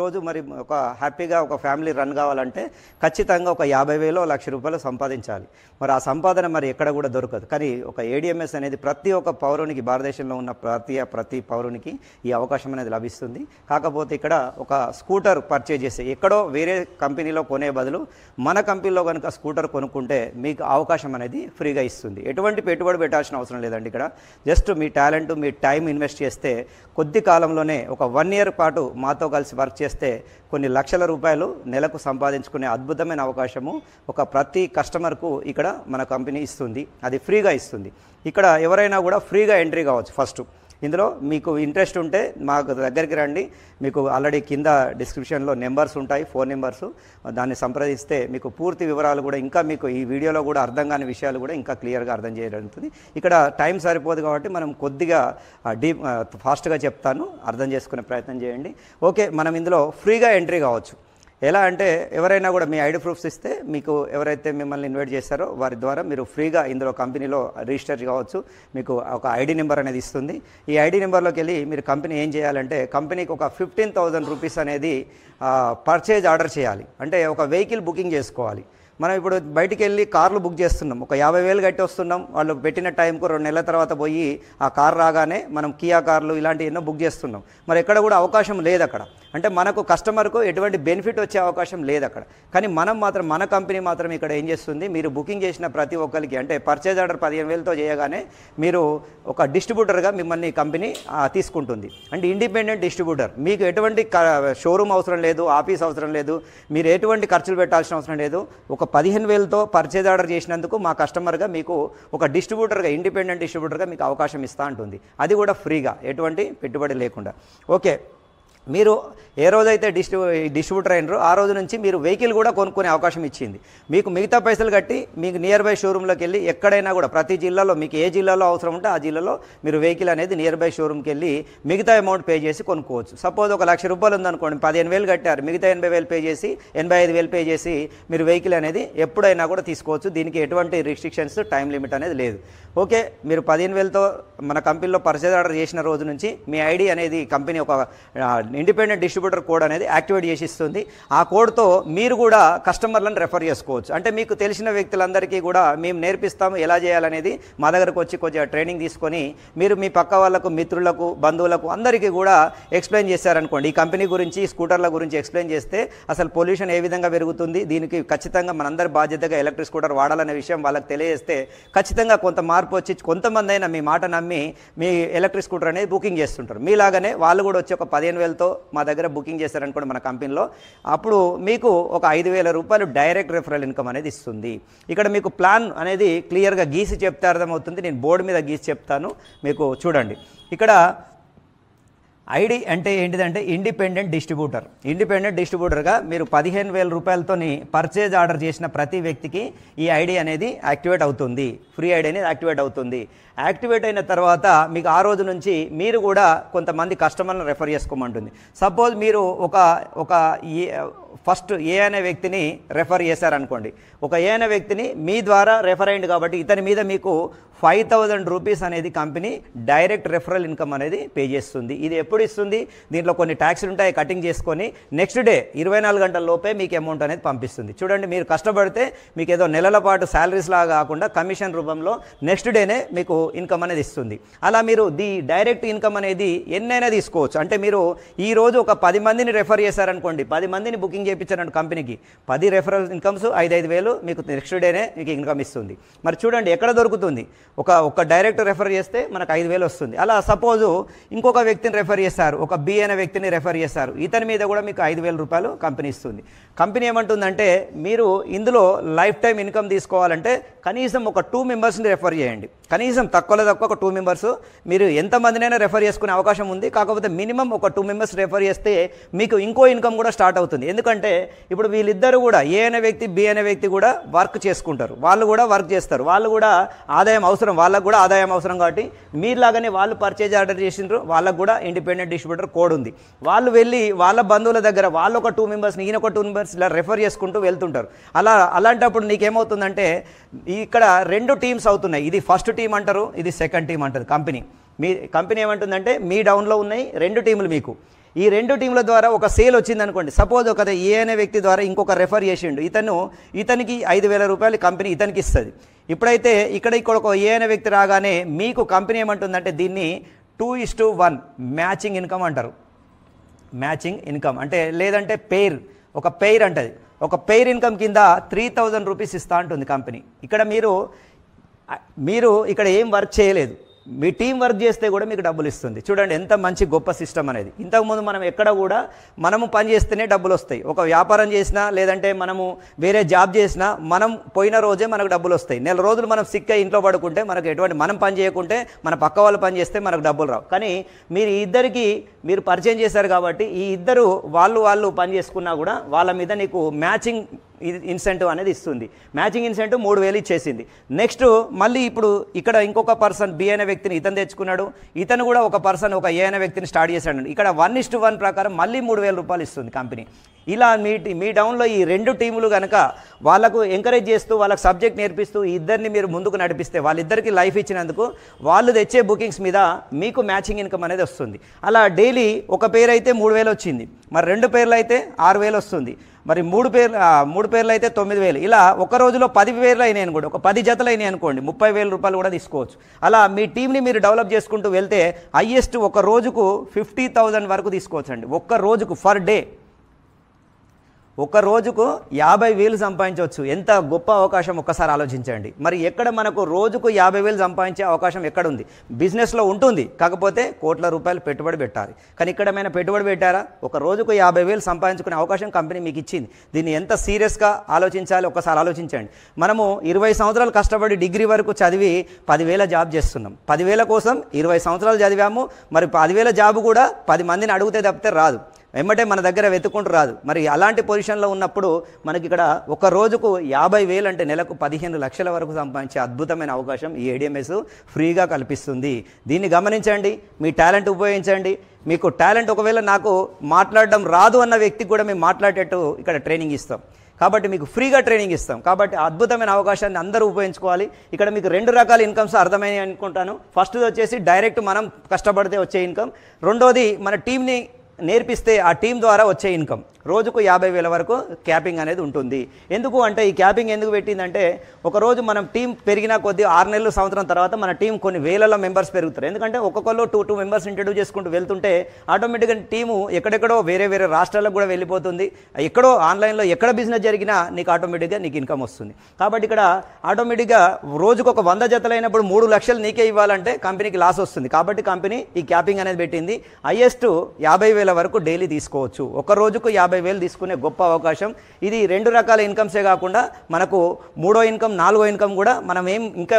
ఈరోజు మరి ఒక హ్యాపీగా ఒక ఫ్యామిలీ రన్ కావాలంటే ఖచ్చితంగా ఒక 50,000 లక్ష రూపాయలు సంపాదించాలి. మరి ఆ సంపాదన మరి ఎక్కడ కూడా దొరకదు. కానీ ఒక ఏడిఎంఎస్ అనేది ప్రతి ఒక్క పౌరునికి, భారతదేశంలో ఉన్న ప్రతి పౌరునికి ఈ అవకాశం అనేది లభిస్తుంది. కాకపోతే ఇక్కడ ఒక స్కూటర్ పర్చేజ్ చేస్తే ఎక్కడో వేరే కంపెనీలో కొనే బదులు మన కంపెనీలో కనుక స్కూటర్ కొనుక్కుంటే మీకు అవకాశం అనేది ఫ్రీగా ఇస్తుంది. ఎటువంటి పెట్టుబడి పెట్టాల్సిన అవసరం లేదండి. ఇక్కడ జస్ట్ మీ టాలెంట్, మీ టైం ఇన్వెస్ట్ చేస్తే కొద్ది కాలంలోనే ఒక 1 year పాటు మాతో కలిసి వర్క్ చేస్తే కొన్ని లక్షల రూపాయలు నెలకు సంపాదించుకునే అద్భుతమైన అవకాశము ఒక ప్రతి కస్టమర్కు ఇక్కడ మన కంపెనీ ఇస్తుంది. అది ఫ్రీగా ఇస్తుంది. ఇక్కడ ఎవరైనా కూడా ఫ్రీగా ఎంట్రీ కావచ్చు. ఫస్ట్ ఇందులో మీకు ఇంట్రెస్ట్ ఉంటే మాకు దగ్గరికి రండి. మీకు ఆల్రెడీ కింద డిస్క్రిప్షన్లో నెంబర్స్ ఉంటాయి, ఫోన్ నెంబర్స్, దాన్ని సంప్రదిస్తే మీకు పూర్తి వివరాలు కూడా ఇంకా మీకు ఈ వీడియోలో కూడా అర్థం కాని విషయాలు కూడా ఇంకా క్లియర్గా అర్థం చేయగలుగుతుంది. ఇక్కడ టైం సరిపోదు కాబట్టి మనం కొద్దిగా ఫాస్ట్గా చెప్తాను, అర్థం చేసుకునే ప్రయత్నం చేయండి. ఓకే, మనం ఇందులో ఫ్రీగా ఎంట్రీ కావచ్చు. ఎలా అంటే ఎవరైనా కూడా మీ ఐడి ప్రూఫ్స్ ఇస్తే మీకు ఎవరైతే మిమ్మల్ని ఇన్వైట్ చేస్తారో వారి ద్వారా మీరు ఫ్రీగా ఇందులో కంపెనీలో రిజిస్టర్ కావచ్చు. మీకు ఒక ఐడి నెంబర్ అనేది ఇస్తుంది. ఈ ఐడి నెంబర్లోకి వెళ్ళి మీరు కంపెనీ ఏం చేయాలంటే కంపెనీకి ఒక 15,000 రూపీస్ అనేది పర్చేజ్ ఆర్డర్ చేయాలి. అంటే ఒక వెహికల్ బుకింగ్ చేసుకోవాలి. మనం ఇప్పుడు బయటికి వెళ్ళి కార్లు బుక్ చేస్తున్నాం, ఒక 50,000 కట్టి వస్తున్నాం. వాళ్ళు పెట్టిన టైంకు 2 నెలల తర్వాత పోయి ఆ కార్ రాగానే మనం కియా కార్లు ఇలాంటివి ఎన్నో బుక్ చేస్తున్నాం. మరి ఎక్కడ కూడా అవకాశం లేదు అక్కడ. అంటే మనకు కస్టమర్కు ఎటువంటి బెనిఫిట్ వచ్చే అవకాశం లేదు అక్కడ. కానీ మనం మాత్రం, మన కంపెనీ మాత్రం ఇక్కడ ఏం చేస్తుంది, మీరు బుకింగ్ చేసిన ప్రతి ఒక్కరికి అంటే పర్చేజ్ ఆర్డర్ 15,000తో చేయగానే మీరు ఒక డిస్ట్రిబ్యూటర్గా మిమ్మల్ని కంపెనీ తీసుకుంటుంది. అంటే ఇండిపెండెంట్ డిస్ట్రిబ్యూటర్. మీకు ఎటువంటి షోరూమ్ అవసరం లేదు, ఆఫీస్ అవసరం లేదు, మీరు ఎటువంటి ఖర్చులు పెట్టాల్సిన అవసరం లేదు. ఒక 15,000తో పర్చేజ్ ఆర్డర్ చేసినందుకు మా కస్టమర్గా మీకు ఒక డిస్ట్రిబ్యూటర్గా, ఇండిపెండెంట్ డిస్ట్రిబ్యూటర్గా మీకు అవకాశం ఇస్తూ ఉంటుంది. అది కూడా ఫ్రీగా, ఎటువంటి పెట్టుబడి లేకుండా. ఓకే, మీరు ఏ రోజైతే డిస్ట్రిబ్యూటర్ అయినారో ఆ రోజు నుంచి మీరు వెహికల్ కూడా కొనుక్కునే అవకాశం ఇచ్చింది. మీకు మిగతా పైసలు కట్టి మీకు నియర్ బై షోరూంలోకి వెళ్ళి ఎక్కడైనా కూడా ప్రతి జిల్లాలో మీకు ఏ జిల్లాలో అవసరం ఉంటే ఆ జిల్లాలో మీరు వెహికల్ అనేది నియర్ బై షోరూమ్కి వెళ్ళి మిగతా అమౌంట్ పే చేసి కొనుక్కోవచ్చు. సపోజ్ ఒక 1,00,000 రూపాయలు ఉందనుకోండి, 15,000 కట్టారు, మిగతా 80,000 పే చేసి 85,000 పే చేసి మీరు వెహికల్ అనేది ఎప్పుడైనా కూడా తీసుకోవచ్చు. దీనికి ఎటువంటి రిస్ట్రిక్షన్స్, టైం లిమిట్ అనేది లేదు. ఓకే, మీరు 15,000తో మన కంపెనీలో పర్చేజ్ ఆర్డర్ చేసిన రోజు నుంచి మీ ఐడి అనేది కంపెనీ ఒక ఇండిపెండెంట్ డిస్ట్రిబ్యూటర్ కోడ్ అనేది యాక్టివేట్ చేసి ఇస్తుంది. ఆ కోడ్తో మీరు కూడా కస్టమర్లను రెఫర్ చేసుకోవచ్చు. అంటే మీకు తెలిసిన వ్యక్తులందరికీ కూడా మేము నేర్పిస్తాము ఎలా చేయాలనేది. మా దగ్గరకు వచ్చి కొద్దిగా ట్రైనింగ్ తీసుకొని మీరు మీ పక్క వాళ్ళకు, మిత్రులకు, బంధువులకు అందరికీ కూడా ఎక్స్ప్లెయిన్ చేశారనుకోండి, ఈ కంపెనీ గురించి, స్కూటర్ల గురించి ఎక్స్ప్లెయిన్ చేస్తే అసలు పొల్యూషన్ ఏ విధంగా పెరుగుతుంది, దీనికి ఖచ్చితంగా మనందరి బాధ్యతగా ఎలక్ట్రిక్ స్కూటర్ వాడాలనే విషయం వాళ్ళకి తెలియజేస్తే ఖచ్చితంగా కొంత మార్పు వచ్చి కొంతమంది అయినా మీ మాట నమ్మి మీ ఎలక్ట్రిక్ స్కూటర్ అనేది బుకింగ్ చేస్తుంటారు. మీలాగానే వాళ్ళు కూడా వచ్చి ఒక 15,000తో మా దగ్గర బుకింగ్ చేశారనుకోండి మన కంపెనీలో, అప్పుడు మీకు ఒక 5,000 రూపాయలు డైరెక్ట్ రెఫరల్ ఇన్కమ్ అనేది ఇస్తుంది. ఇక్కడ మీకు ప్లాన్ అనేది క్లియర్గా గీసి చెప్తే అర్థమవుతుంది. నేను బోర్డు మీద గీసి చెప్తాను, మీకు చూడండి. ఇక్కడ ఐడి అంటే ఏంటిదంటే ఇండిపెండెంట్ డిస్ట్రిబ్యూటర్. ఇండిపెండెంట్ డిస్ట్రిబ్యూటర్గా మీరు 15,000 రూపాయలతోని పర్చేజ్ ఆర్డర్ చేసిన ప్రతి వ్యక్తికి ఈ ఐడి అనేది యాక్టివేట్ అవుతుంది. ఫ్రీ ఐడి అనేది యాక్టివేట్ అవుతుంది. యాక్టివేట్ అయిన తర్వాత మీకు ఆ రోజు నుంచి మీరు కూడా కొంతమంది కస్టమర్లను రెఫర్ చేసుకోమంటుంది. సపోజ్ మీరు ఒక ఫస్ట్ ఏ అనే వ్యక్తిని రెఫర్ చేశారనుకోండి, ఒక ఏ అనే వ్యక్తిని మీ ద్వారా రెఫర్ అయింది కాబట్టి ఇతని మీద మీకు 5,000 రూపీస్ అనేది కంపెనీ డైరెక్ట్ రెఫరల్ ఇన్కమ్ అనేది పే చేస్తుంది. ఇది ఎప్పుడు ఇస్తుంది, దీంట్లో కొన్ని ట్యాక్స్లు ఉంటాయి, కటింగ్ చేసుకొని నెక్స్ట్ డే 24 గంటల లోపే మీకు అమౌంట్ అనేది పంపిస్తుంది. చూడండి, మీరు కష్టపడితే మీకు ఏదో నెలల పాటు శాలరీస్ లాగా కాకుండా కమిషన్ రూపంలో నెక్స్ట్ డేనే మీకు ఇన్కమ్ అనేది ఇస్తుంది. అలా మీరు డైరెక్ట్ ఇన్కమ్ అనేది ఎన్నైనా తీసుకోవచ్చు. అంటే మీరు ఈరోజు ఒక 10 మందిని రెఫర్ చేశారనుకోండి, 10 మందిని బుకింగ్ చేయించారండి కంపెనీకి, 10 రెఫరల్ ఇన్కమ్స్ 5,000 మీకు నెక్స్ట్ డేనే మీకు ఇన్కమ్ ఇస్తుంది. మరి చూడండి ఎక్కడ దొరుకుతుంది, ఒక డైరెక్ట్ రెఫర్ చేస్తే మనకు 5,000 వస్తుంది. అలా సపోజు ఇంకొక వ్యక్తిని రెఫర్ చేశారు, ఒక బి అనే వ్యక్తిని రెఫర్ చేశారు, ఇతని మీద కూడా మీకు 5,000 రూపాయలు కంపెనీ ఇస్తుంది. కంపెనీ ఏమంటుందంటే మీరు ఇందులో లైఫ్ టైం ఇన్కమ్ తీసుకోవాలంటే కనీసం ఒక 2 మెంబర్స్ని రెఫర్ చేయండి. కనీసం తక్కువలో తక్కువ ఒక 2 మెంబర్స్, మీరు ఎంతమందినైనా రెఫర్ చేసుకునే అవకాశం ఉంది. కాకపోతే మినిమం ఒక 2 మెంబర్స్ రెఫర్ చేస్తే మీకు ఇంకో ఇన్కమ్ కూడా స్టార్ట్ అవుతుంది. ఎందుకంటే ఇప్పుడు వీళ్ళిద్దరు కూడా ఏ అనే వ్యక్తి, బి అనే వ్యక్తి కూడా వర్క్ చేసుకుంటారు, వాళ్ళు కూడా వర్క్ చేస్తారు, వాళ్ళు కూడా ఆదాయం అవసరం, వాళ్ళకు కూడా ఆదాయం అవసరం. కాబట్టి మీరులాగానే వాళ్ళు పర్చేజ్ ఆర్డర్ చేసిండ్రు, వాళ్ళకు కూడా ఇండిపెండెంట్ డిస్ట్రిబ్యూటర్ కోడ్ ఉంది. వాళ్ళు వెళ్ళి వాళ్ళ బంధువుల దగ్గర వాళ్ళు ఒక 2 మెంబర్స్ని, ఈయన ఒక 2 మెంబర్స్ ఇలా రెఫర్ చేసుకుంటూ వెళ్తుంటారు. అలాంటప్పుడు నీకేమవుతుందంటే ఇక్కడ 2 టీమ్స్ అవుతున్నాయి. ఇది ఫస్ట్ టీం అంటారు, ఇది సెకండ్ టీం అంటారు. కంపెనీ ఏమంటుందంటే మీ డౌన్లో ఉన్నాయి 2 టీములు మీకు. ఈ 2 టీంల ద్వారా ఒక సేల్ వచ్చింది అనుకోండి, సపోజ్ ఒక ఏ అనే వ్యక్తి ద్వారా ఇంకొక రెఫర్ చేసిండు, ఇతనికి 5,000 రూపాయలు కంపెనీ ఇతనికి ఇస్తుంది. ఇప్పుడైతే ఇక్కడ ఒక ఏ అనే వ్యక్తి రాగానే మీకు కంపెనీ ఏమంటుందంటే దీన్ని 2:1 మ్యాచింగ్ ఇన్కమ్ అంటారు. మ్యాచింగ్ ఇన్కమ్ అంటే లేదంటే ఒక పెయిర్ అంటది. ఒక పెయిర్ ఇన్కమ్ కింద 3,000 రూపీస్ ఇస్తా అంటుంది కంపెనీ. ఇక్కడ మీరు ఇక్కడ ఏం వర్క్ చేయలేదు, మీ టీం వర్క్ చేస్తే కూడా మీకు డబ్బులు ఇస్తుంది. చూడండి ఎంత మంచి గొప్ప సిస్టమ్ అనేది. ఇంతకుముందు మనం ఎక్కడ కూడా మనము పని చేస్తేనే డబ్బులు వస్తాయి. ఒక వ్యాపారం చేసినా లేదంటే మనము వేరే జాబ్ చేసినా మనం పోయిన రోజే మనకు డబ్బులు వస్తాయి. నెల రోజులు మనం సిక్ అయి ఇంట్లో పడుకుంటే మనకు ఎటువంటి మనం పని చేయకుంటే మన పక్క వాళ్ళు పని చేస్తే మనకు డబ్బులు రావు. కానీ మీరు పరిచయం చేశారు కాబట్టి ఈ ఇద్దరు వాళ్ళు పని చేసుకున్నా కూడా వాళ్ళ మీద నీకు మ్యాచింగ్ ఇన్సెంటివ్ అనేది ఇస్తుంది. మ్యాచింగ్ ఇన్సెంటివ్ 3,000 ఇచ్చేసింది. నెక్స్ట్ మళ్ళీ ఇప్పుడు ఇక్కడ ఇంకొక పర్సన్ బి అనే వ్యక్తిని ఇతను తెచ్చుకున్నాడు, ఇతను కూడా ఒక పర్సన్ ఒక ఏ అనే వ్యక్తిని స్టార్ట్ చేశాడు. ఇక్కడ 1:1 ప్రకారం మళ్ళీ 3,000 రూపాయలు ఇస్తుంది కంపెనీ. ఇలా మీ డౌన్లో ఈ 2 టీములు కనుక వాళ్ళకు ఎంకరేజ్ చేస్తూ వాళ్ళకి సబ్జెక్ట్ నేర్పిస్తూ ఈ ఇద్దరిని మీరు ముందుకు నడిపిస్తే వాళ్ళిద్దరికి లైఫ్ ఇచ్చినందుకు వాళ్ళు తెచ్చే బుకింగ్స్ మీద మీకు మ్యాచింగ్ ఇన్కమ్ అనేది వస్తుంది. అలా డైలీ ఒక పేరు అయితే 3,000 వచ్చింది, మరి 2 పేర్లు అయితే 6,000 వస్తుంది, మరి 3 పేర్లు అయితే 9,000. ఇలా ఒక రోజులో 10 పేర్లు అయినాయి అనుకోండి, ఒక 10 జతలు అయినాయి అనుకోండి, 30,000 రూపాయలు కూడా తీసుకోవచ్చు. అలా మీ టీంని మీరు డెవలప్ చేసుకుంటూ వెళ్తే హైయెస్ట్ ఒక రోజుకు 50,000 వరకు తీసుకోవచ్చు అండి. ఒక్క రోజుకు ఫర్ డే ఒక రోజుకు 50,000 సంపాదించవచ్చు. ఎంత గొప్ప అవకాశం ఒక్కసారి ఆలోచించండి. మరి ఎక్కడ మనకు రోజుకు 50,000 సంపాదించే అవకాశం ఎక్కడుంది? బిజినెస్లో ఉంటుంది, కాకపోతే కోట్ల రూపాయలు పెట్టుబడి పెట్టాలి. కానీ ఇక్కడ ఏమైనా పెట్టుబడి పెట్టారా? ఒక రోజుకు 50,000 సంపాదించుకునే అవకాశం కంపెనీ మీకు ఇచ్చింది. దీన్ని ఎంత సీరియస్గా ఆలోచించాలి ఒక్కసారి ఆలోచించండి. మనము 20 సంవత్సరాలు కష్టపడి డిగ్రీ వరకు చదివి 10,000 జాబ్ చేస్తున్నాం. 10,000 కోసం 20 సంవత్సరాలు చదివాము. మరి 10,000 జాబు కూడా 10 మందిని అడిగితే తప్పితే రాదు, వెంబటే మన దగ్గర వెతుక్కుంటూ రాదు. మరి అలాంటి పొజిషన్లో ఉన్నప్పుడు మనకి ఇక్కడ ఒక రోజుకు 50,000 అంటే నెలకు 15 లక్షల వరకు సంపాదించే అద్భుతమైన అవకాశం ఈ ఏడిఎంఎస్ ఫ్రీగా కల్పిస్తుంది. దీన్ని గమనించండి, మీ టాలెంట్ ఉపయోగించండి. మీకు టాలెంట్ ఒకవేళ నాకు మాట్లాడడం రాదు అన్న వ్యక్తికి కూడా మేము మాట్లాడేటట్టు ఇక్కడ ట్రైనింగ్ ఇస్తాం. కాబట్టి మీకు ఫ్రీగా ట్రైనింగ్ ఇస్తాం. కాబట్టి అద్భుతమైన అవకాశాన్ని అందరూ ఉపయోగించుకోవాలి. ఇక్కడ మీకు 2 రకాల ఇన్కమ్స్ అర్థమైనాయి అనుకుంటాను. ఫస్ట్ది వచ్చేసి డైరెక్ట్ మనం కష్టపడితే వచ్చే ఇన్కమ్, రెండోది మన టీంని నేర్పిస్తే ఆ టీం ద్వారా వచ్చే ఇన్కమ్. రోజుకు 50,000 వరకు క్యాపింగ్ అనేది ఉంటుంది. ఎందుకు అంటే ఈ క్యాపింగ్ ఎందుకు పెట్టిందంటే ఒకరోజు మనం టీం పెరిగిన కొద్దీ 6 నెలలు సంవత్సరం తర్వాత మన టీం కొన్ని వేలలో మెంబర్స్ పెరుగుతారు. ఎందుకంటే ఒక్కొక్కరు 2 మెంబర్స్ ఇంట్రడ్యూస్ చేసుకుంటూ వెళ్తుంటే ఆటోమేటిక్గా టీము ఎక్కడెక్కడో వేరే రాష్ట్రాలకు కూడా వెళ్ళిపోతుంది. ఎక్కడో ఆన్లైన్లో ఎక్కడ బిజినెస్ జరిగినా నీకు ఆటోమేటిక్గా నీకు ఇన్కమ్ వస్తుంది. కాబట్టి ఇక్కడ ఆటోమేటిక్గా రోజుకు ఒక 100 జతలైనప్పుడు 3 లక్షలు నీకే ఇవ్వాలంటే కంపెనీకి లాస్ వస్తుంది. కాబట్టి కంపెనీ ఈ క్యాపింగ్ అనేది పెట్టింది. హైయెస్ట్ 50,000 వరకు డైలీ తీసుకోవచ్చు. ఒక రోజుకు 50,000 తీసుకునే గొప్ప అవకాశం ఇది. 2 రకాల ఇన్కమ్సే కాకుండా మనకు 3వ ఇన్కమ్ 4వ ఇన్కమ్ కూడా మనం ఇంకా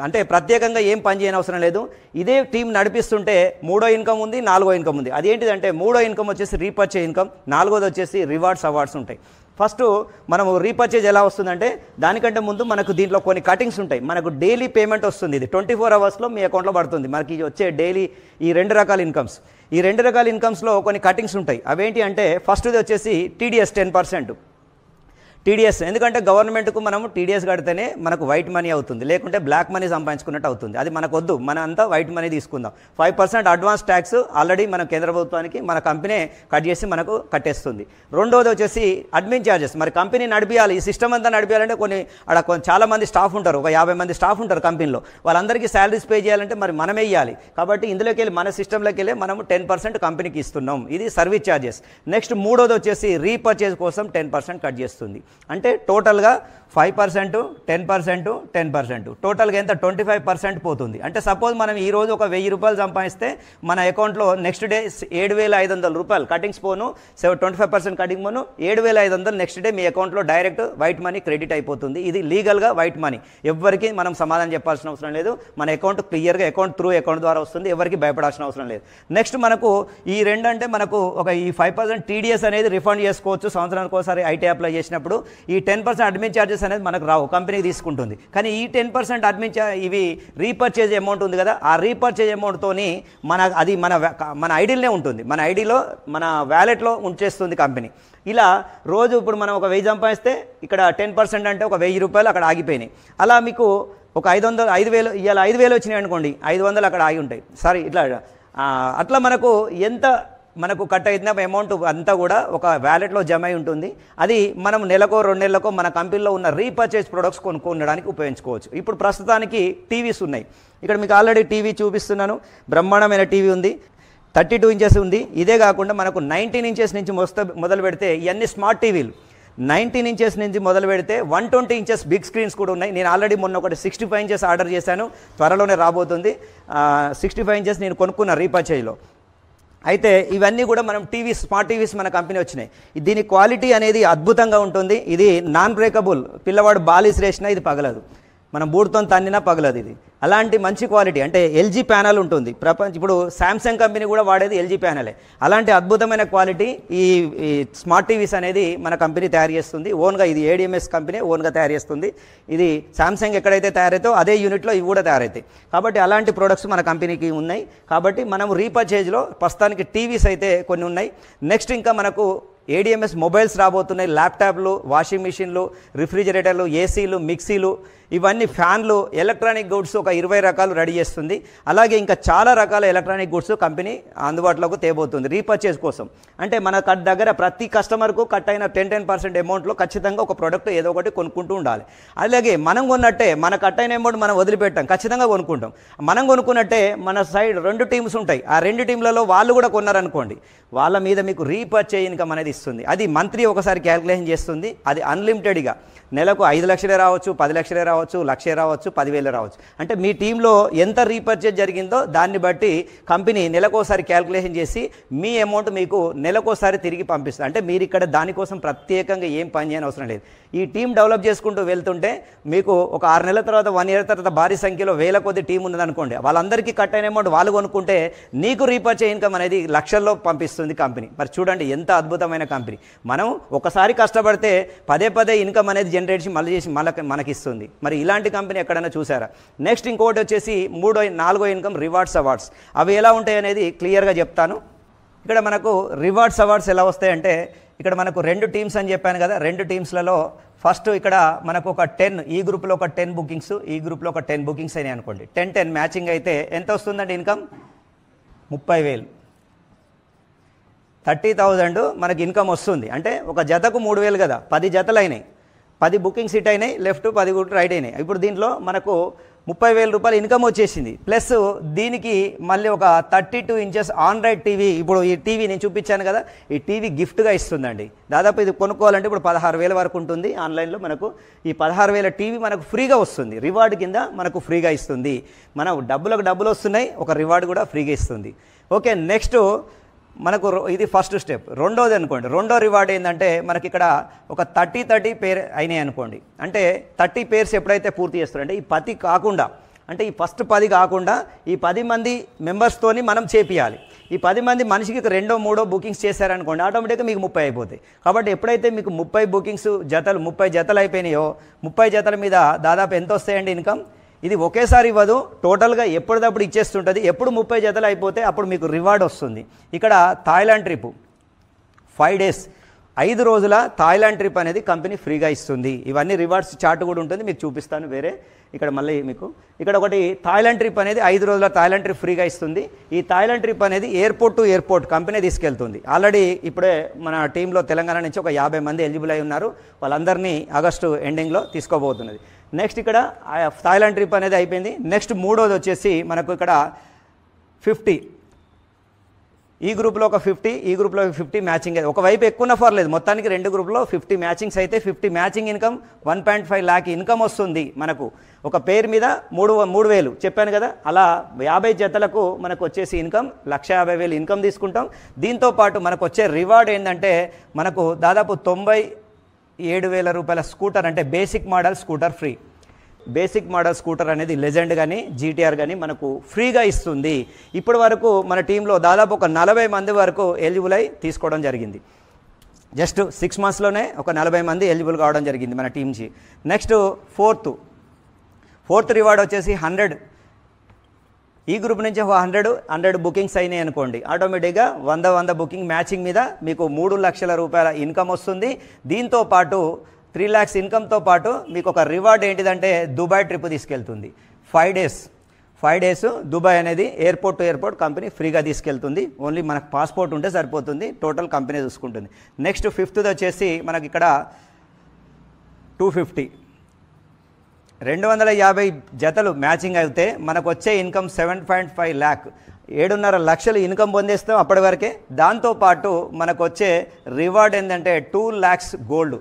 అంటే ప్రత్యేకంగా ఏం పని చేయని అవసరం లేదు. ఇదే టీం నడిపిస్తుంటే 3వ ఇన్కమ్ ఉంది, 4వ ఇన్కమ్ ఉంది. అదేంటిదంటే 3వ ఇన్కమ్ వచ్చేసి రీపర్చే ఇన్కమ్, 4వది వచ్చేసి రివార్డ్స్ అవార్డ్స్ ఉంటాయి. ఫస్ట్ మనము రీపర్చేజ్ ఎలా వస్తుందంటే దానికంటే ముందు మనకు దీంట్లో కొన్ని కటింగ్స్ ఉంటాయి. మనకు డైలీ పేమెంట్ వస్తుంది. ఇది 24 అవర్స్లో మీ అకౌంట్లో పడుతుంది. మనకి వచ్చే డైలీ ఈ 2 రకాల ఇన్కమ్స్. ఈ 2 రకాల ఇన్కమ్స్లో కొన్ని కటింగ్స్ ఉంటాయి. అవేంటి అంటే ఫస్ట్ది వచ్చేసి TDS 10%. టీడీఎస్, ఎందుకంటే గవర్నమెంట్కు మనము టీడీఎస్ కడితేనే మనకు వైట్ మనీ అవుతుంది, లేకుంటే బ్లాక్ మనీ సంపాదించుకున్నట్టు అవుతుంది. అది మనకు వద్దు, మన అంతా వైట్ మనీ తీసుకుందాం. 5% అడ్వాన్స్ ట్యాక్స్ ఆల్రెడీ మన కేంద్ర ప్రభుత్వానికి మన కంపెనీ కట్ చేసి మనకు కట్టేస్తుంది. రెండోది వచ్చేసి అడ్మిన్ ఛార్జెస్. మరి కంపెనీ నడిపించాలి, ఈ సిస్టమ్ అంతా నడిపించాలంటే చాలా మంది స్టాఫ్ ఉంటారు, ఒక 50 మంది స్టాఫ్ ఉంటారు కంపెనీలో. వాళ్ళందరికీ శాలరీస్ పే చేయాలంటే మరి మనమే ఇవ్వాలి. కాబట్టి ఇందులోకి వెళ్ళి మన సిస్టంలోకి వెళ్ళి మనము 10% కంపెనీకి ఇస్తున్నాం. ఇది సర్వీస్ ఛార్జెస్. నెక్స్ట్ మూడోది వచ్చేసి రీపర్చేజ్ కోసం 10% కట్ చేస్తుంది. అంటే టోటల్గా 5%, 10%, 10%, టోటల్గా ఎంత 25% పోతుంది. అంటే సపోజ్ మనం ఈరోజు ఒక 1,000 రూపాయలు సంపాదిస్తే మన అకౌంట్లో నెక్స్ట్ డే 7,500 రూపాయలు కటింగ్స్ పోను, 25% కటింగ్ పోను, 7,500 నెక్స్ట్ డే మీ అకౌంట్లో డైరెక్ట్ వైట్ మనీ క్రెడిట్ అయిపోతుంది. ఇది లీగల్గా వైట్ మనీ. ఎవరికి మనం సమాధానం చెప్పాల్సిన అవసరం లేదు. మన అకౌంట్ క్లియర్గా అకౌంట్ ద్వారా వస్తుంది. ఎవరికి భయపడాల్సిన అవసరం లేదు. నెక్స్ట్ మనకు ఈ 2 అంటే మనకు ఈ 5% టీడీఎస్ అనేది రిఫండ్ చేసుకోవచ్చు సంవత్సరానికి ఒకసారి ఐటీ అప్లై చేసినప్పుడు. ఈ 10% అడ్మిన్ ఛార్జెస్ అనేది మనకు రావు, కంపెనీ తీసుకుంటుంది. కానీ ఈ 10% అడ్మిన్ ఇవి రీపర్చేజ్ అమౌంట్ ఉంది కదా, ఆ రీపర్చేజ్ అమౌంట్తోని అది మన ఐడీలోనే ఉంటుంది. మన ఐడీలో మన వ్యాలెట్లో ఉంచేస్తుంది కంపెనీ. ఇలా రోజు ఇప్పుడు మనం ఒక 1000 సంపాదిస్తే ఇక్కడ 10% అంటే ఒక 1,000 రూపాయలు అక్కడ ఆగిపోయినాయి. అలా మీకు ఒక 5,000 ఇవాళ 5,000 వచ్చినాయి అనుకోండి, 500 అక్కడ ఆగి ఉంటాయి. సారీ, అట్లా మనకు ఎంత మనకు కట్ అయిన అమౌంట్ అంతా కూడా ఒక వ్యాలెట్లో జమ అయి ఉంటుంది. అది మనం నెలకో 2 నెలలకో మన కంపెనీలో ఉన్న రీపర్చేజ్ ప్రొడక్ట్స్ కొనుక్కోవడానికి ఉపయోగించుకోవచ్చు. ఇప్పుడు ప్రస్తుతానికి టీవీస్ ఉన్నాయి. ఇక్కడ మీకు ఆల్రెడీ టీవీ చూపిస్తున్నాను. బ్రహ్మాండమైన టీవీ ఉంది, 32 ఇంచెస్ ఉంది. ఇదే కాకుండా మనకు 19 ఇంచెస్ నుంచి మొదలు పెడితే ఇవన్నీ స్మార్ట్ టీవీలు. 19 ఇంచెస్ నుంచి మొదలు పెడితే 120 ఇంచెస్ బిగ్ స్క్రీన్స్ కూడా ఉన్నాయి. నేను ఆల్రెడీ మొన్న ఒకటి 65 ఇంచెస్ ఆర్డర్ చేశాను, త్వరలోనే రాబోతుంది. 65 ఇంచెస్ నేను కొనుక్కున్న రీపర్చేజ్లో. అయితే ఇవన్నీ కూడా మనం టీవీస్, స్మార్ట్ టీవీస్ మన కంపెనీ వచ్చినాయి. దీని క్వాలిటీ అనేది అద్భుతంగా ఉంటుంది. ఇది నాన్ బ్రేకబుల్, పిల్లవాడు బాలిస్ రేసినా ఇది పగలదు, మనం బూట్తో తన్నినా పగలదు. ఇది అలాంటి మంచి క్వాలిటీ. అంటే ఎల్జీ ప్యానల్ ఉంటుంది. ఇప్పుడు శాంసంగ్ కంపెనీ కూడా వాడేది ఎల్జీ ప్యానలే. అలాంటి అద్భుతమైన క్వాలిటీ ఈ స్మార్ట్ టీవీస్ అనేది మన కంపెనీ తయారు చేస్తుంది ఓన్గా. ఇది ఏడిఎంఎస్ కంపెనీ ఓన్గా తయారు చేస్తుంది. ఇది శాంసంగ్ ఎక్కడైతే తయారైతే అదే యూనిట్లో ఇవి కూడా తయారవుతాయి. కాబట్టి అలాంటి ప్రొడక్ట్స్ మన కంపెనీకి ఉన్నాయి. కాబట్టి మనం రీపర్చేజ్లో ప్రస్తుతానికి టీవీస్ అయితే కొన్ని ఉన్నాయి. నెక్స్ట్ ఇంకా మనకు ఏడిఎంఎస్ మొబైల్స్ రాబోతున్నాయి. ల్యాప్టాప్లు, వాషింగ్ మిషన్లు, రిఫ్రిజిరేటర్లు, ఏసీలు, మిక్సీలు, ఇవన్నీ ఫ్యాన్లు, ఎలక్ట్రానిక్ గూడ్స్ ఒక 20 రకాలు రెడీ చేస్తుంది. అలాగే ఇంకా చాలా రకాల ఎలక్ట్రానిక్ గూడ్స్ కంపెనీ అందుబాటులోకి తేబోతుంది రీపర్చేజ్ కోసం. అంటే మన దగ్గర ప్రతి కస్టమర్కు కట్ అయిన 10% అమౌంట్లో ఖచ్చితంగా ఒక ప్రోడక్ట్ ఏదో ఒకటి కొనుక్కుంటూ ఉండాలి. అలాగే మనం కొన్నట్టే మన కట్ అయిన అమౌంట్ మనం వదిలిపెట్టాం, ఖచ్చితంగా కొనుక్కుంటాం. మనం కొనుక్కున్నట్టే మన సైడ్ 2 టీమ్స్ ఉంటాయి. ఆ 2 టీంలలో వాళ్ళు కూడా కొన్నారనుకోండి, వాళ్ళ మీద మీకు రీపర్చేజ్ ఇన్కమ్ అనేది ఇస్తుంది. అది మంత్లీ ఒకసారి క్యాల్కులేషన్ చేస్తుంది. అది అన్లిమిటెడ్గా నెలకు 5 లక్షలే రావచ్చు, 10 లక్షలే రావచ్చు, 1,00,000 రావచ్చు, 10,000 రావచ్చు. అంటే మీ టీంలో ఎంత రీపర్చేజ్ జరిగిందో దాన్ని బట్టి కంపెనీ నెలకోసారి క్యాల్కులేషన్ చేసి మీ అమౌంట్ మీకు నెలకోసారి తిరిగి పంపిస్తుంది. అంటే మీరు ఇక్కడ దానికోసం ప్రత్యేకంగా ఏం పని చేయని అవసరం లేదు. ఈ టీం డెవలప్ చేసుకుంటూ వెళ్తుంటే మీకు ఒక 6 నెలల తర్వాత, 1 ఇయర్ తర్వాత భారీ సంఖ్యలో వేల కొద్ది టీం ఉన్నదనుకోండి, వాళ్ళందరికీ కట్ అయిన అమౌంట్ వాళ్ళు కొనుక్కుంటే నీకు రీపర్చేజ్ ఇన్కమ్ అనేది లక్షల్లో పంపిస్తుంది కంపెనీ. మరి చూడండి ఎంత అద్భుతమైన కంపెనీ. మనం ఒకసారి కష్టపడితే పదే పదే ఇన్కమ్ అనేది జనరేట్ చేసి మళ్ళీ చేసి మనకి ఇస్తుంది. మరి ఇలాంటి కంపెనీ ఎక్కడైనా చూసారా? నెక్స్ట్ ఇంకోటి వచ్చేసి 4వ ఇన్కమ్ రివార్డ్స్ అవార్డ్స్. అవి ఎలా ఉంటాయి అనేది క్లియర్గా చెప్తాను. ఇక్కడ మనకు రివార్డ్స్ అవార్డ్స్ ఎలా వస్తాయంటే, ఇక్కడ మనకు 2 టీమ్స్ అని చెప్పాను కదా. 2 టీమ్స్లలో ఫస్ట్ ఇక్కడ మనకు ఒక 10, ఈ గ్రూప్లో ఒక 10 బుకింగ్స్, ఈ గ్రూప్లో ఒక 10 బుకింగ్స్ అయినాయి అనుకోండి. 10-10 మ్యాచింగ్ అయితే ఎంత వస్తుందండి ఇన్కమ్? 30,000, 30,000 మనకి ఇన్కమ్ వస్తుంది. అంటే ఒక జతకు 3,000 కదా, 10 జతలు అయినాయి, 10 బుకింగ్స్ హిట్ అయినాయి, లెఫ్ట్ 10 రైట్ అయినాయి. ఇప్పుడు దీంట్లో మనకు 30,000 రూపాయలు ఇన్కమ్ వచ్చేసింది. ప్లస్ దీనికి మళ్ళీ ఒక 32 ఇంచెస్ ఆండ్రాయిడ్ టీవీ, ఇప్పుడు ఈ టీవీ నేను చూపించాను కదా, ఈ టీవీ గిఫ్ట్గా ఇస్తుందండి. దాదాపు ఇది కొనుక్కోవాలంటే ఇప్పుడు 16,000 వరకు ఉంటుంది ఆన్లైన్లో. మనకు ఈ 16,000 టీవీ మనకు ఫ్రీగా వస్తుంది, రివార్డ్ కింద మనకు ఫ్రీగా ఇస్తుంది. మన డబ్బులు వస్తున్నాయి, ఒక రివార్డ్ కూడా ఫ్రీగా ఇస్తుంది. ఓకే, నెక్స్ట్ మనకు ఇది ఫస్ట్ స్టెప్. రెండోది అనుకోండి, రెండో రివార్డ్ ఏంటంటే మనకి ఇక్కడ ఒక 30 పేర్ అయినాయి అనుకోండి. అంటే 30 పేర్స్ ఎప్పుడైతే పూర్తి చేస్తారంటే ఈ 10 కాకుండా, అంటే ఈ ఫస్ట్ 10 కాకుండా ఈ 10 మంది మెంబర్స్తోని మనం చేపియాలి. ఈ 10 మంది మనిషికి 2-3 బుకింగ్స్ చేశారనుకోండి, ఆటోమేటిక్గా మీకు 30 అయిపోతాయి. కాబట్టి ఎప్పుడైతే మీకు 30 బుకింగ్స్ జతలు 30 జతలు అయిపోయినాయో, 30 జతల మీద దాదాపు ఎంత వస్తాయండి ఇన్కమ్? ఇది ఒకేసారి ఇవ్వదు, టోటల్గా ఎప్పటిదప్పుడు ఇచ్చేస్తుంటుంది. ఎప్పుడు 30 జతలు అయిపోతే అప్పుడు మీకు రివార్డ్ వస్తుంది. ఇక్కడ థాయిలాండ్ ట్రిప్ 5 డేస్, 5 రోజుల థాయిలాండ్ ట్రిప్ అనేది కంపెనీ ఫ్రీగా ఇస్తుంది. ఇవన్నీ రివార్డ్స్ చార్ట్ కూడా ఉంటుంది, మీకు చూపిస్తాను వేరే. ఇక్కడ మళ్ళీ మీకు ఇక్కడ ఒకటి థాయిలాండ్ ట్రిప్ అనేది 5 రోజుల థాయిలాండ్ ట్రిప్ ఫ్రీగా ఇస్తుంది. ఈ థాయిలాండ్ ట్రిప్ అనేది ఎయిర్పోర్ట్ టు ఎయిర్పోర్ట్ కంపెనీ తీసుకెళ్తుంది. ఆల్రెడీ ఇప్పుడే మన టీంలో తెలంగాణ నుంచి ఒక 50 మంది ఎలిజిబుల్ అయి ఉన్నారు. వాళ్ళందరినీ ఆగస్టు ఎండింగ్లో తీసుకోబోతున్నది. నెక్స్ట్ ఇక్కడ థాయిలాండ్ ట్రిప్ అనేది అయిపోయింది. నెక్స్ట్ మూడోది వచ్చేసి మనకు ఇక్కడ 50, ఈ గ్రూప్లో ఒక 50, ఈ గ్రూప్లో 50 మ్యాచింగ్. ఒకవైపు ఎక్కువ పర్లేదు, మొత్తానికి 2 గ్రూప్లో 50 మ్యాచింగ్స్ అయితే 50 మ్యాచింగ్ ఇన్కమ్ 1.5 lakh ఇన్కమ్ వస్తుంది మనకు. ఒక పేరు మీద 3,000 చెప్పాను కదా, అలా 50 జతలకు మనకు వచ్చేసి ఇన్కమ్ 1,50,000 ఇన్కమ్ తీసుకుంటాం. దీంతో పాటు మనకు వచ్చే రివార్డ్ ఏంటంటే మనకు దాదాపు 97,000 రూపాయల స్కూటర్, అంటే basic model scooter free. Basic model scooter అనేది లెజెండ్ కానీ జీటీఆర్ కానీ మనకు ఫ్రీగా ఇస్తుంది. ఇప్పటి వరకు మన టీంలో దాదాపు ఒక 40 మంది వరకు ఎలిజిబుల్ అయి తీసుకోవడం జరిగింది. జస్ట్ 6 మంత్స్లోనే ఒక 40 మంది ఎలిజిబుల్ కావడం జరిగింది మన టీంకి. నెక్స్ట్ ఫోర్త్ రివార్డ్ వచ్చేసి 100, ఈ గ్రూప్ నుంచి ఒక 100 బుకింగ్స్ అయినాయి అనుకోండి, ఆటోమేటిక్గా 100 బుకింగ్ మ్యాచింగ్ మీద మీకు 3 లక్షల రూపాయల ఇన్కమ్ వస్తుంది. దీంతో పాటు 3 lakhs ఇన్కమ్తో పాటు మీకు ఒక రివార్డ్ ఏంటిదంటే దుబాయ్ ట్రిప్ తీసుకెళ్తుంది. 5 డేస్ 5 days దుబాయ్ అనేది ఎయిర్పోర్ట్ టు ఎయిర్పోర్ట్ కంపెనీ ఫ్రీగా తీసుకెళ్తుంది. ఓన్లీ మనకు పాస్పోర్ట్ ఉంటే సరిపోతుంది, టోటల్ కంపెనీ చూసుకుంటుంది. నెక్స్ట్ 5th వచ్చేసి మనకి ఇక్కడ 250 250 జతలు మ్యాచింగ్ అయితే మనకు వచ్చే ఇన్కమ్ 7.5 lakh 7.5 లక్షలు ఇన్కమ్ పొందేస్తాం అప్పటి వరకే. దాంతోపాటు మనకు వచ్చే రివార్డ్ ఏంటంటే 2 lakhs గోల్డ్,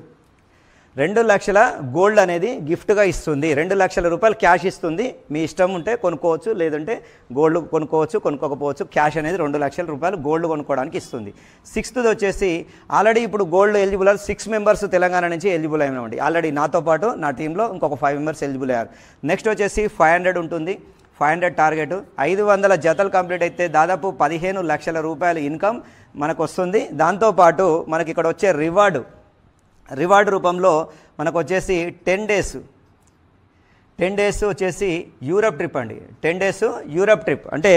2 లక్షల గోల్డ్ అనేది గిఫ్ట్గా ఇస్తుంది. 2 లక్షల రూపాయలు క్యాష్ ఇస్తుంది. మీ ఇష్టం ఉంటే కొనుక్కోవచ్చు, లేదంటే గోల్డ్ కొనుక్కోవచ్చు, కొనుక్కోకపోవచ్చు. క్యాష్ అనేది 2 లక్షల రూపాయలు గోల్డ్ కొనుక్కోవడానికి ఇస్తుంది. 6th వచ్చేసి ఆల్రెడీ ఇప్పుడు గోల్డ్ ఎలిజిబుల్ 6 మెంబర్స్ తెలంగాణ నుంచి ఎలిజిబుల్ అయినామండి. ఆల్రెడీ నాతో పాటు నా టీంలో ఇంకొక 5 మెంబర్స్ ఎలిజిబుల్ అయ్యారు. నెక్స్ట్ వచ్చేసి 500 ఉంటుంది, 500 టార్గెట్. 500 జతలు కంప్లీట్ అయితే దాదాపు 15 లక్షల రూపాయలు ఇన్కమ్ మనకు వస్తుంది. దాంతోపాటు మనకి ఇక్కడ వచ్చే రివార్డ్ రూపంలో మనకు వచ్చేసి 10 days వచ్చేసి యూరప్ ట్రిప్ అండి. 10 days యూరప్ ట్రిప్ అంటే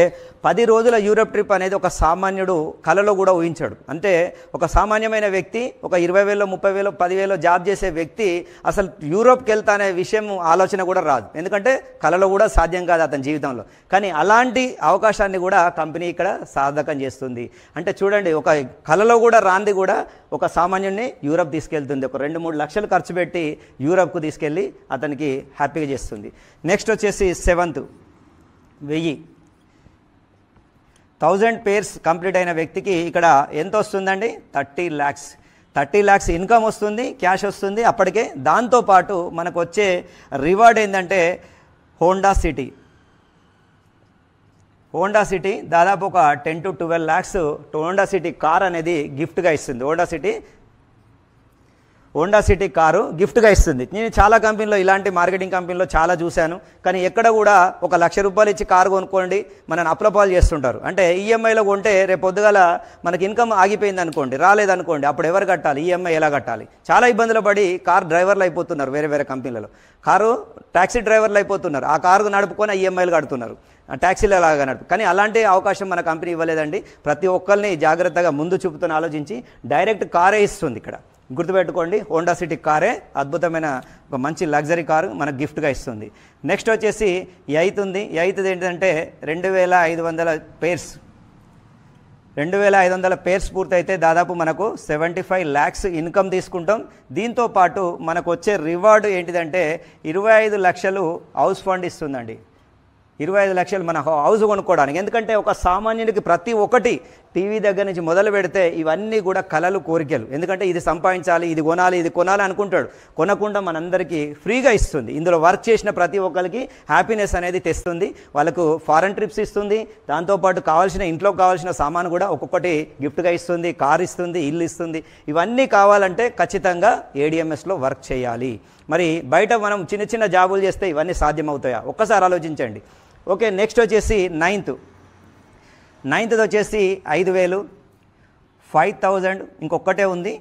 10 రోజుల యూరప్ ట్రిప్ అనేది ఒక సామాన్యుడు కలలో కూడా ఊహించాడు. అంటే ఒక సామాన్యమైన వ్యక్తి ఒక 20,000 30,000 10,000 జాబ్ చేసే వ్యక్తి అసలు యూరోప్కి వెళ్తా అనే విషయం ఆలోచన కూడా రాదు, ఎందుకంటే కలలో కూడా సాధ్యం కాదు అతని జీవితంలో. కానీ అలాంటి అవకాశాన్ని కూడా కంపెనీ ఇక్కడ సాధకం చేస్తుంది. అంటే చూడండి, ఒక కలలో కూడా రాంది కూడా ఒక సామాన్యుడిని యూరప్ తీసుకెళ్తుంది. ఒక 2-3 లక్షలు ఖర్చు పెట్టి యూరప్కు తీసుకెళ్ళి అతనికి హ్యాపీగా చేస్తుంది. నెక్స్ట్ వచ్చేసి 7th 1000 పేర్స్ కంప్లీట్ అయిన వ్యక్తికి ఇక్కడ ఎంత వస్తుందండి? 30 lakhs ఇన్కమ్ వస్తుంది, క్యాష్ వస్తుంది అప్పటికే. దాంతోపాటు మనకు వచ్చే రివార్డ్ ఏంటంటే హోండా సిటీ దాదాపు ఒక 10 to 12 lakhs Honda city car అనేది గిఫ్ట్గా ఇస్తుంది. హోండా సిటీ కారు గిఫ్ట్గా ఇస్తుంది. నేను చాలా కంపెనీలో ఇలాంటి మార్కెటింగ్ కంపెనీలో చాలా చూశాను. కానీ ఎక్కడ కూడా ఒక 1,00,000 రూపాయలు ఇచ్చి కారు కొనుక్కోండి మనని అప్రపాలు చేస్తుంటారు. అంటే ఈఎంఐలో కొంటే రేపు పొద్దుగాల మనకి ఇన్కమ్ ఆగిపోయింది అనుకోండి, రాలేదనుకోండి, అప్పుడు ఎవరు కట్టాలి? ఈఎంఐ ఎలా కట్టాలి? చాలా ఇబ్బందులు పడి కార్ డ్రైవర్లు అయిపోతున్నారు. వేరే కంపెనీలలో టాక్సీ డ్రైవర్లు అయిపోతున్నారు. ఆ కారు నడుపుకొని ఈఎంఐలు కడుతున్నారు, ట్యాక్సీలు ఎలాగా నడుపు. కానీ అలాంటి అవకాశం మన కంపెనీ ఇవ్వలేదండి. ప్రతి ఒక్కరిని జాగ్రత్తగా ముందు చూపుతూ ఆలోచించి డైరెక్ట్ కారే ఇస్తుంది. ఇక్కడ గుర్తుపెట్టుకోండి, హోండా సిటీ కారే అద్భుతమైన ఒక మంచి లగ్జరీ కారు మనకు గిఫ్ట్గా ఇస్తుంది. నెక్స్ట్ వచ్చేసి 8th ఉంది. 8th ఏంటంటే 2,500 పేర్స్. 2,500 పేర్స్ పూర్తయితే దాదాపు మనకు 75 lakhs ఇన్కమ్ తీసుకుంటాం. దీంతోపాటు మనకు వచ్చే రివార్డు ఏంటిదంటే 25 లక్షలు హౌస్ ఫండ్ ఇస్తుందండి. 25 లక్షలు మన హౌస్ కొనుక్కోవడానికి. ఎందుకంటే ఒక సామాన్యుడికి ప్రతి ఒక్కటి టీవీ దగ్గర నుంచి మొదలు పెడితే ఇవన్నీ కూడా కలలు, కోరికలు. ఎందుకంటే ఇది సంపాదించాలి, ఇది కొనాలి అనుకుంటాడు. కొనకుండా మనందరికీ ఫ్రీగా ఇస్తుంది. ఇందులో వర్క్ చేసిన ప్రతి ఒక్కరికి హ్యాపీనెస్ అనేది తెస్తుంది. వాళ్ళకు ఫారెన్ ట్రిప్స్ ఇస్తుంది. దాంతోపాటు ఇంట్లోకి కావాల్సిన సామాను కూడా ఒక్కొక్కటి గిఫ్ట్గా ఇస్తుంది. కార్ ఇస్తుంది, ఇల్లు ఇస్తుంది. ఇవన్నీ కావాలంటే ఖచ్చితంగా ఏడిఎంఎస్లో వర్క్ చేయాలి. మరి బయట మనం చిన్న జాబులు చేస్తే ఇవన్నీ సాధ్యమవుతాయా? ఒక్కసారి ఆలోచించండి. ఓకే, నెక్స్ట్ వచ్చేసి 9th వచ్చేసి 5,000 5,000 ఇంకొకటే ఉంది.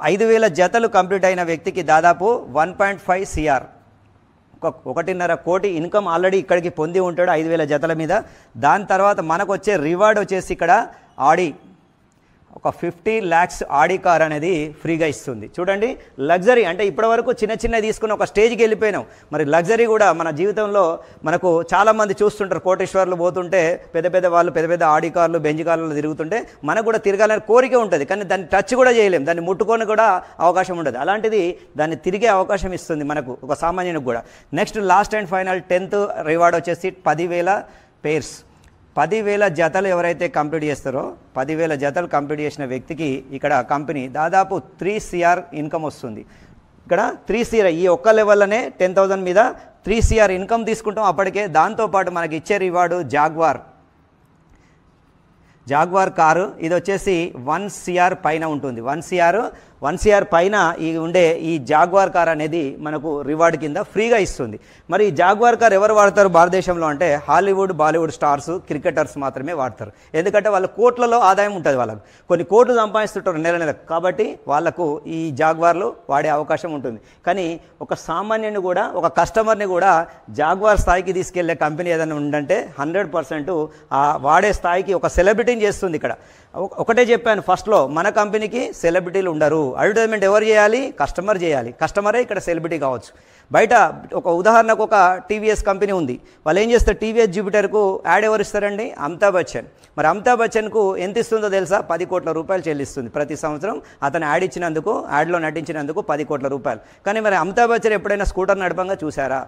5,000 జతలు కంప్లీట్ అయిన వ్యక్తికి దాదాపు 1.5 CR 1.5 కోటి ఇన్కమ్ ఆల్రెడీ ఇక్కడికి పొంది ఉంటాడు 5,000 జతల మీద. దాని తర్వాత మనకు వచ్చే రివార్డ్ వచ్చేసి ఇక్కడ ఆడి ఒక 50 lakhs ఆడి కార్ అనేది ఫ్రీగా ఇస్తుంది. చూడండి, లగ్జరీ అంటే ఇప్పటివరకు చిన్న తీసుకుని ఒక స్టేజ్కి వెళ్ళిపోయినాం. మరి లగ్జరీ కూడా మన జీవితంలో మనకు చాలామంది చూస్తుంటారు. కోటేశ్వర్లు పోతుంటే పెద్ద వాళ్ళు పెద్ద ఆడి కార్లు, బెంజ్ కార్లు తిరుగుతుంటే మనకు కూడా తిరగాలని కోరిక ఉంటుంది. కానీ దాన్ని టచ్ కూడా చేయలేం, దాన్ని ముట్టుకొని కూడా అవకాశం ఉండదు. అలాంటిది దాన్ని తిరిగే అవకాశం ఇస్తుంది మనకు, ఒక సామాన్యునికి కూడా. Next last and final 10th reward వచ్చేసి 10,000 పేర్స్. 10,000 జతలు ఎవరైతే కంప్లీట్ చేస్తారో 10,000 జతలు కంప్లీట్ చేసిన వ్యక్తికి ఇక్కడ కంపెనీ దాదాపు 3 CR ఇన్కమ్ వస్తుంది. ఇక్కడ 3 CR ఈ ఒక్క లెవెల్లోనే 10,000 మీద 3 CR ఇన్కమ్ తీసుకుంటాం అప్పటికే. దాంతోపాటు మనకి ఇచ్చే రివార్డు జాగ్వార్ కారు. ఇది వచ్చేసి 1 CR పైన ఉంటుంది. 1 CR పైన ఉండే ఈ జాగ్వార్ కార్ అనేది మనకు రివార్డ్ కింద ఫ్రీగా ఇస్తుంది. మరి ఈ జాగ్వార్ కార్ ఎవరు వాడతారు భారతదేశంలో అంటే హాలీవుడ్, బాలీవుడ్ స్టార్స్, క్రికెటర్స్ మాత్రమే వాడతారు. ఎందుకంటే వాళ్ళ కోట్లలో ఆదాయం ఉంటుంది, వాళ్ళకు కొన్ని కోట్లు సంపాదిస్తుంటారు నెలకు. కాబట్టి వాళ్ళకు ఈ జాగ్వార్లు వాడే అవకాశం ఉంటుంది. కానీ ఒక సామాన్యుని కూడా, ఒక కస్టమర్ని కూడా జాగ్వార్ స్థాయికి తీసుకెళ్లే కంపెనీ ఏదైనా ఉందంటే 100% వాడే స్థాయికి ఒక సెలబ్రిటీని చేస్తుంది. ఇక్కడ ఒకటే చెప్పాను ఫస్ట్లో, మన కంపెనీకి సెలబ్రిటీలు ఉండరు. అడ్వర్టైజ్మెంట్ ఎవరు చేయాలి? కస్టమర్ చేయాలి. కస్టమరే ఇక్కడ సెలబ్రిటీ కావచ్చు. బయట ఒక ఉదాహరణకు ఒక టీవీఎస్ కంపెనీ ఉంది. వాళ్ళు ఏం చేస్తారు? టీవీఎస్ జూపిటర్కు యాడ్ ఎవరు ఇస్తారండి? అమితాబ్ బచ్చన్. మరి అమితాబ్ బచ్చన్కు ఎంత ఇస్తుందో తెలుసా? 10 కోట్ల రూపాయలు చెల్లిస్తుంది ప్రతి సంవత్సరం. అతను యాడ్ ఇచ్చినందుకు, యాడ్లో నటించినందుకు 10 కోట్ల రూపాయలు. కానీ మరి అమితాబ్ బచ్చన్ ఎప్పుడైనా స్కూటర్ నడపంగా చూసారా?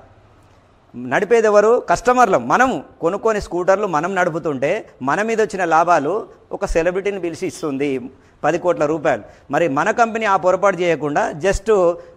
నడిపేది ఎవరు? కస్టమర్లు. మనము కొనుక్కొని స్కూటర్లు మనం నడుపుతుంటే మన మీద వచ్చిన లాభాలు ఒక సెలబ్రిటీని పిలిచి ఇస్తుంది 10 కోట్ల రూపాయలు. మరి మన కంపెనీ ఆ పొరపాటు చేయకుండా జస్ట్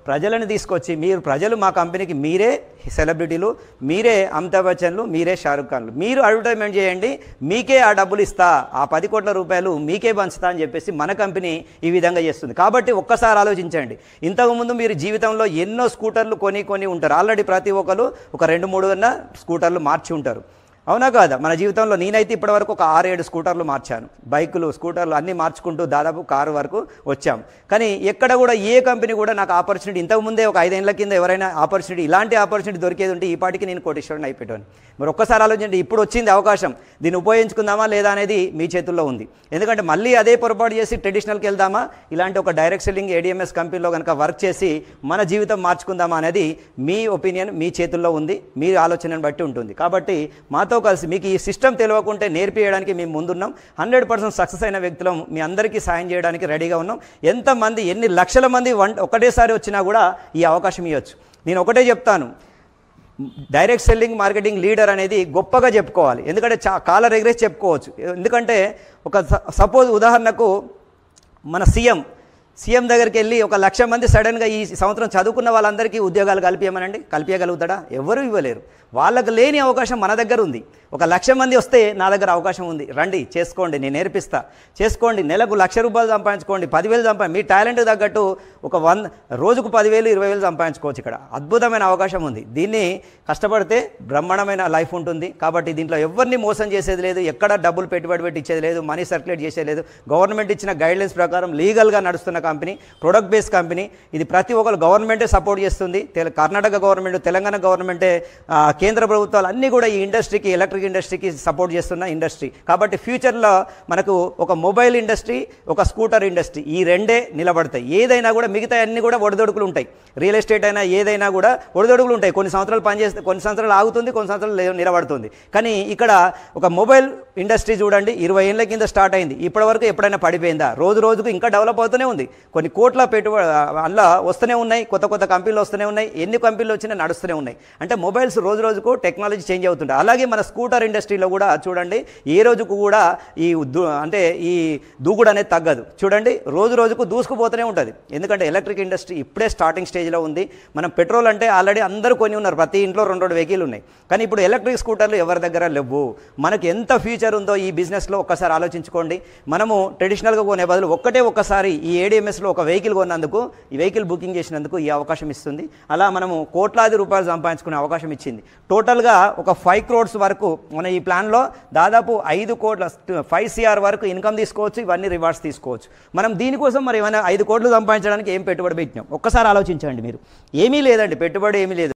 ప్రజలను తీసుకొచ్చి, మీరు ప్రజలు మా కంపెనీకి మీరే సెలబ్రిటీలు, మీరే అమితాబ్ బచ్చన్లు, మీరే షారుఖ్ ఖాన్లు, మీరు అడ్వర్టైజ్మెంట్ చేయండి, మీకే ఆ డబ్బులు ఇస్తా, ఆ 10 కోట్ల రూపాయలు మీకే పంచుతా అని చెప్పేసి మన కంపెనీ ఈ విధంగా చేస్తుంది. కాబట్టి ఒక్కసారి ఆలోచించండి. ఇంతకుముందు మీరు జీవితంలో ఎన్నో స్కూటర్లు కొని ఉంటారు. ఆల్రెడీ ప్రతి ఒక్కరు ఒక 2-3 స్కూటర్లు మార్చి ఉంటారు. అవునా కాదా? మన జీవితంలో నేనైతే ఇప్పటివరకు ఒక 6-7 స్కూటర్లు మార్చాను. బైకులు, స్కూటర్లు అన్నీ మార్చుకుంటూ దాదాపు కారు వరకు వచ్చాం. కానీ ఎక్కడ కూడా ఏ కంపెనీ కూడా నాకు ఆపర్చునిటీ, ఇంతకుముందే ఒక 5 ఏళ్ల కింద ఎవరైనా ఆపర్చునిటీ, ఇలాంటి ఆపర్చునిటీ దొరికేది ఉంటే ఈ పాటికి నేను కోటీశ్వరుని అయిపోయాను. మరి ఒక్కసారి ఆలోచించండి, ఇప్పుడు వచ్చింది అవకాశం, దీన్ని ఉపయోగించుకుందామా లేదా అనేది మీ చేతుల్లో ఉంది. ఎందుకంటే మళ్ళీ అదే పొరపాటు చేసి ట్రెడిషనల్కి వెళ్దామా, ఇలాంటి ఒక డైరెక్ట్ సెల్లింగ్ ఏడిఎంఎస్ కంపెనీలో కనుక వర్క్ చేసి మన జీవితం మార్చుకుందామా అనేది మీ ఒపీనియన్, మీ చేతుల్లో ఉంది, మీ ఆలోచనను బట్టి ఉంటుంది. కాబట్టి మాతో కలిసి మీకు ఈ సిస్టమ్ తెలియకుంటే నేర్పియడానికి మేము ముందున్నాం. 100% సక్సెస్ అయిన వ్యక్తులం, మీ అందరికీ సాయం చేయడానికి రెడీగా ఉన్నాం. ఎంతమంది, ఎన్ని లక్షల మంది ఒకటేసారి వచ్చినా కూడా ఈ అవకాశం ఇవ్వచ్చు. నేను ఒకటే చెప్తాను, డైరెక్ట్ సెల్లింగ్ మార్కెటింగ్ లీడర్ అనేది గొప్పగా చెప్పుకోవాలి. ఎందుకంటే కాలర్ ఎగరేసి చెప్పుకోవచ్చు. ఎందుకంటే ఒక సపోజ్ ఉదాహరణకు మన సీఎం దగ్గరికి వెళ్ళి 1,00,000 మంది సడన్గా ఈ సంవత్సరం చదువుకున్న వాళ్ళందరికీ ఉద్యోగాలు కల్పించగలుగుతాడా? ఎవరు ఇవ్వలేరు. వాళ్ళకు లేని అవకాశం మన దగ్గర ఉంది. 1,00,000 మంది వస్తే నా దగ్గర అవకాశం ఉంది, రండి చేసుకోండి, నేను నేర్పిస్తా, చేసుకోండి, నెలకు ₹1,00,000 సంపాదించుకోండి, 10,000 మీ టాలెంట్ తగ్గట్టు రోజుకు 10,000, 20,000 సంపాదించుకోవచ్చు. ఇక్కడ అద్భుతమైన అవకాశం ఉంది. దీన్ని కష్టపడితే బ్రహ్మాండమైన లైఫ్ ఉంటుంది. కాబట్టి దీంట్లో ఎవరిని మోసం చేసేది లేదు, ఎక్కడ డబ్బులు పెట్టుబడి పెట్టి ఇచ్చేది లేదు, మనీ సర్క్యులేట్ చేసేది లేదు. గవర్నమెంట్ ఇచ్చిన గైడ్లైన్స్ ప్రకారం లీగల్గా నడుస్తున్న కంపెనీ, ప్రొడక్ట్ బేస్డ్ కంపెనీ. ఇది ప్రతి ఒక్కరు గవర్నమెంటే సపోర్ట్ చేస్తుంది. కర్ణాటక గవర్నమెంట్, తెలంగాణ గవర్నమెంటే, కేంద్ర ప్రభుత్వాలు అన్నీ కూడా ఈ ఇండస్ట్రీకి, ఎలక్ట్రిక్ ఇండస్ట్రీకి సపోర్ట్ చేస్తున్న ఇండస్ట్రీ. కాబట్టి ఫ్యూచర్లో మనకు ఒక మొబైల్ ఇండస్ట్రీ, ఒక స్కూటర్ ఇండస్ట్రీ, ఈ రెండే నిలబడతాయి. ఏదైనా కూడా మిగతా అన్నీ కూడా ఒడిదొడుకులు ఉంటాయి. రియల్ ఎస్టేట్ అయినా ఏదైనా కూడా ఒడిదొడుకులు ఉంటాయి. కొన్ని సంవత్సరాలు పనిచేస్తే, కొన్ని సంవత్సరాలు ఆగుతుంది, కొన్ని సంవత్సరాలు నిలబడుతుంది. కానీ ఇక్కడ ఒక మొబైల్ ఇండస్ట్రీ చూడండి, 20 ఏళ్ల కింద స్టార్ట్ అయింది, ఇప్పటివరకు ఎప్పుడైనా పడిపోయిందా? రోజు రోజుకు ఇంకా డెవలప్ అవుతూనే ఉంది. కొన్ని కోట్ల పెట్టుబడి అలా వస్తూనే ఉన్నాయి, కొత్త కంపెనీలు వస్తూనే ఉన్నాయి, ఎన్ని కంపెనీలు వచ్చినా నడుస్తూనే ఉన్నాయి. అంటే మొబైల్స్ రోజు రోజుకు టెక్నాలజీ చేంజ్ అవుతుంటాయి. అలాగే మన స్కూటర్ ఇండస్ట్రీలో కూడా చూడండి, ఏ రోజుకు కూడా ఈ దూకుడు అనేది తగ్గదు. చూడండి, రోజు రోజుకు దూసుకుపోతూనే ఉంటుంది. ఎందుకంటే ఎలక్ట్రిక్ ఇండస్ట్రీ ఇప్పుడే స్టార్టింగ్ స్టేజ్లో ఉంది. మనం పెట్రోల్ అంటే ఆల్రెడీ అందరూ కొని ఉన్నారు, ప్రతి ఇంట్లో 2 వెహికల్ ఉన్నాయి. కానీ ఇప్పుడు ఎలక్ట్రిక్ స్కూటర్లు ఎవరి దగ్గర లేవు. మనకు ఎంత ఫ్యూచర్ ఉందో ఈ బిజినెస్లో ఒక్కసారి ఆలోచించుకోండి. మనము ట్రెడిషనల్గా కొనే బదులు ఒక్కసారి ఈ ఏడిఎంఎస్లో ఒక వెహికల్ కొన్నందుకు, ఈ వెహికల్ బుకింగ్ చేసినందుకు ఈ అవకాశం ఇస్తుంది. అలా మనము కోట్లాది రూపాయలు సంపాదించుకునే అవకాశం ఇచ్చింది. టోటల్గా ఒక 5 crores వరకు మన ఈ ప్లాన్లో దాదాపు 5 CR వరకు ఇన్కమ్ తీసుకోవచ్చు. ఇవన్నీ రివార్డ్స్ తీసుకోవచ్చు. మనం దీనికోసం మరి ఏమైనా 5 కోట్లు సంపాదించడానికి ఏం పెట్టుబడి పెట్టినాం? ఒక్కసారి ఆలోచించండి మీరు. ఏమీ లేదండి, పెట్టుబడి ఏమీ లేదు.